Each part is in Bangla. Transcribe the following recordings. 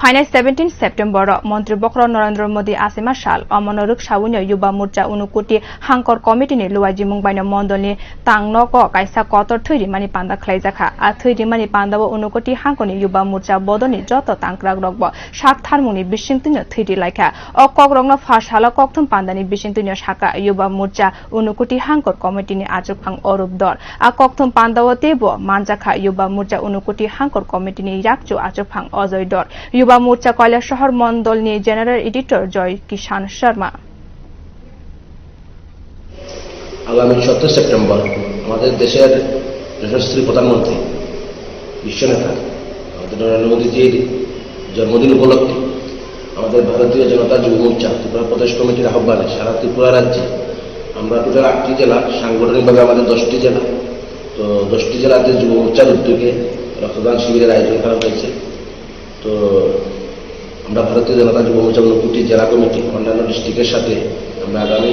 फाइनाल 17 सेप्टेम्बर मन्त्री बक्र नरेन्द्र मोदी आसेमा साल अमनरुक सावुन्य युवा मोर्चा उनुकुटी हांकर कमिटिनि लुवाजी मुंबाइनो मण्डलनि तांनक काइसा कतर थैरिमानि पान्दा खलाइजाखा आ थैरिमानि पान्दाबो उनुकुटी हांकनि युवा मोर्चा बदनि जत तांक्राग रगब साक थारमुनि बिसिंतिनो थैरि लाइखा अ ककरंनो फारसाला ककथुम पान्दानि बिसिंतिनो साका युवा मोर्चा उनुकुटी हांकर कमिटिनि आचुकफां अरूप दर आ ककथुम पान्दावो तेबो मानजाखा युवा मोर्चा उनुकुटी हांकर कमिटिनि याकचु आचुकफां अजय दर युवा मोर्चा কৈলাস শহর মন্ডলনি জেনারেল এডিটর জয় কিষান শর্মা। আগামী 17 সেপ্টেম্বর আমাদের দেশের যশস্বী প্রধানমন্ত্রী বিশ্বনেতা আমাদের নরেন্দ্র মোদীজির জন্মদিন উপলক্ষে আমাদের ভারতীয় জনতা যুব মোর্চা ত্রিপুরা প্রদেশ কমিটির আহ্বানে সারা ত্রিপুরা রাজ্যে আমরা টোটাল 8টি জেলা, সাংগঠনিকভাবে আমাদের 10টি জেলা, তো 10টি জেলাতে যুব মোর্চার উদ্যোগে রক্তদান শিবিরের আয়োজন করা হয়েছে। তো আমরা ভারতীয় জনতা যুব মোর্চা 29টি জেলা কমিটি অন্যান্য ডিস্ট্রিক্টের সাথে আমরা আগামী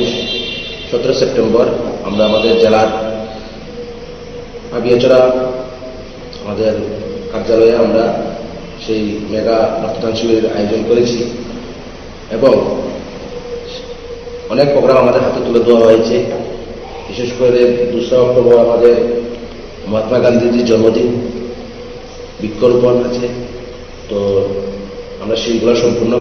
17 সেপ্টেম্বর আমরা আমাদের জেলার আগিয়াচড়া আমাদের কার্যালয়ে আমরা সেই মেগা রক্তদান শিবিরের আয়োজন করেছি এবং অনেক প্রোগ্রাম আমাদের হাতে তুলে দেওয়া হয়েছে। বিশেষ করে 2 অক্টোবর আমাদের মহাত্মা গান্ধীজির জন্মদিন, বৃক্ষরোপণ আছে। তো আমরা সেইগুলো সম্পূর্ণ